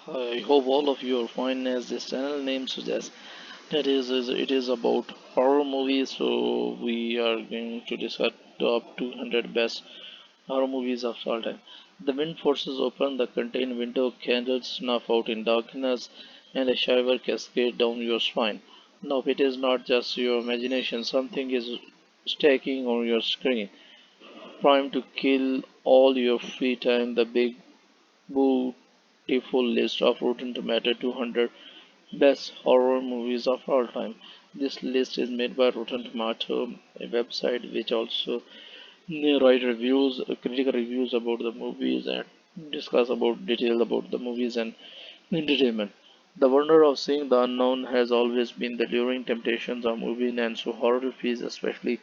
I hope all of you are fine. As this channel name suggests, it is about horror movies. So we are going to discuss top 200 best horror movies of all time. The wind forces open the contained window, candles snuff out in darkness, and a shiver cascades down your spine. No, it is not just your imagination. Something is stacking on your screen, primed to kill all your free time. The big beautiful list of Rotten Tomato 200 best horror movies of all time. This list is made by Rotten Tomato, a website which also write reviews, critical reviews about the movies and discuss about details about the movies and entertainment. The wonder of seeing the unknown has always been the luring temptations of movies, and so horror feels especially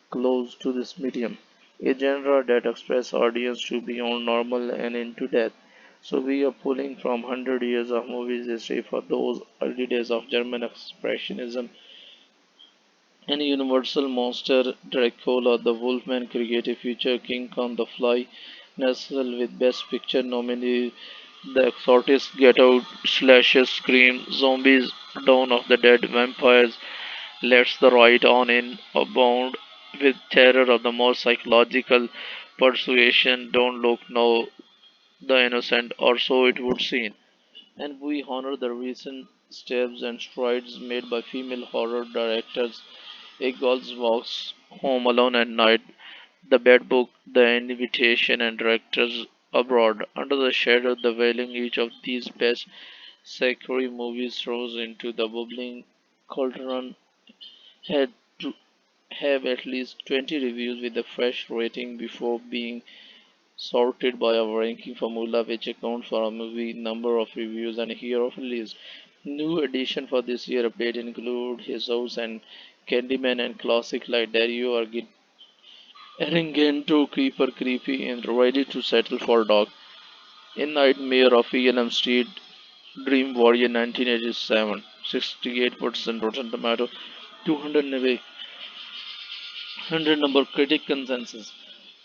close to this medium, a genre that expresses audience to beyond normal and into death. So we are pulling from 100 years of movies history for those early days of German expressionism and Universal monster Dracula, the Wolfman creative feature King Kong the Fly, nestled with Best Picture nominee The Exorcist, Get Out, Slasher, Scream, Zombies, Dawn of the Dead, Vampires, lets the right on in abound with terror of the more psychological persuasion. Don't look now, the innocent, or so it would seem. And we honor the recent steps and strides made by female horror directors. A Girl's Walks Home Alone at Night, The Bad Book, The Invitation, and Directors Abroad. Under the shadow of the veiling, each of these best sacred movies throws into the bubbling cauldron had to have at least 20 reviews with a fresh rating before being sorted by a ranking formula which accounts for a movie number of reviews and year of release. New addition for this year update include Jesus and Candyman and classic like Dario Argento, Creeper Creepy and Ready to Settle for Dog. In Nightmare of Elm Street, Dream Warrior 1987, 68% Rotten Tomato, 200 number critic consensus.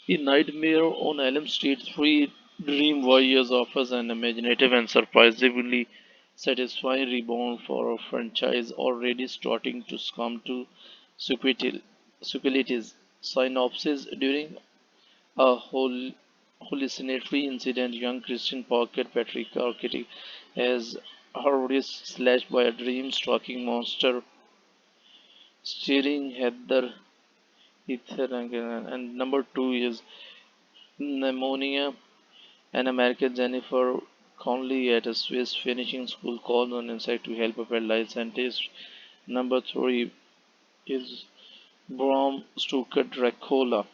In Nightmare on Elm Street 3, Dream Warriors offers an imaginative and surprisingly satisfying rebound for a franchise already starting to succumb to sequelitis. Synopsis: during a hallucinatory incident, young Christian Pocket Patrick Arquette has her wrist slashed by a dream-stalking monster staring Heather Ether and number two is Pneumonia. An American Jennifer Connelly at a Swiss finishing school calls on insect to help a paralyzed scientist. Number three is Bram Stoker Dracula.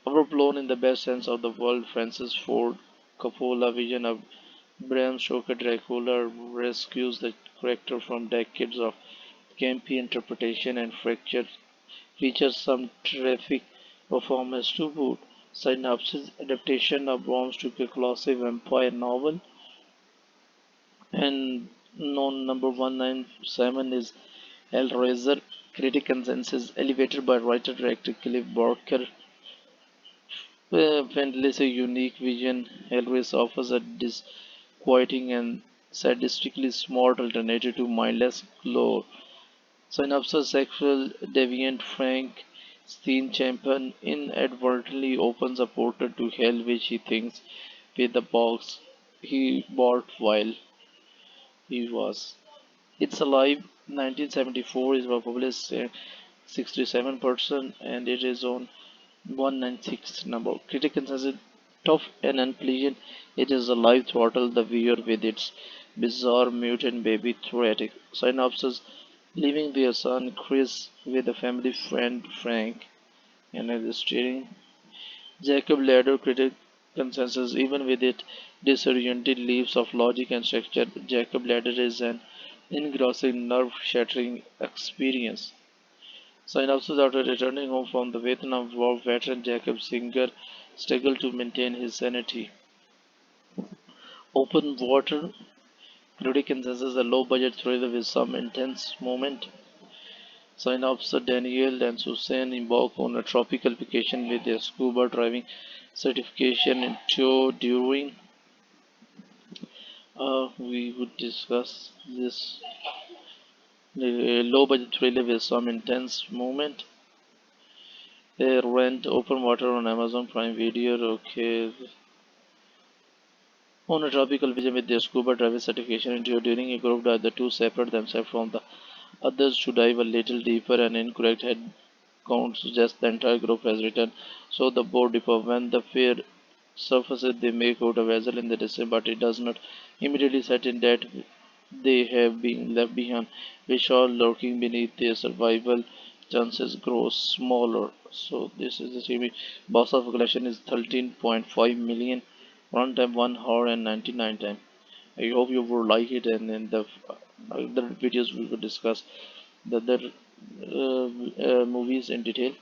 Overblown in the best sense of the word, Francis Ford Coppola vision of Bram Stoker Dracula rescues the character from decades of campy interpretation and features some terrific performance to boot. Synopsis adaptation of Bram Stoker classic vampire novel and known number 197 is Hellraiser. Critic consensus elevated by writer director Clive Barker. Friendly's a unique vision. Hellraiser offers a disquieting and sadistically smart alternative to mindless lore. Synopsis: sexual deviant Frank Steenchampion inadvertently opens a portal to hell which he thinks with the box he bought while he was. It's Alive 1974 is published 67% and it is on 196 number. Critic considers it tough and unpleasant. It is a live throttle the viewer with its bizarre mutant baby theoretic. Synopsis: leaving their son Chris with a family friend Frank and is steering. Jacob Ladder critic consensus even with its disoriented leaps of logic and structure, Jacob Ladder is an engrossing, nerve-shattering experience. Synopsis: after returning home from the Vietnam War, veteran Jacob Singer struggled to maintain his sanity. Open Water critic consensus a low-budget thriller with some intense moment. Synopsis: Daniel and Suzanne embark on a tropical vacation with their scuba diving certification in tow during We would discuss this low budget thriller with some intense moment. Rent Open Water on Amazon Prime Video. Okay, on a tropical vision with their scuba diving certification into during a group dive, the two separate themselves from the others to dive a little deeper. An incorrect head count suggests the entire group has returned. So the board differ. When the fear surfaces, they make out a vessel in the distance, but it does not immediately set in that they have been left behind. Which are lurking beneath their survival chances grow smaller. So this is the TV. Box of collection is 13.5 million. Runtime 1 hour and 99 time. I hope you will like it, and in the other videos we will discuss the other movies in detail.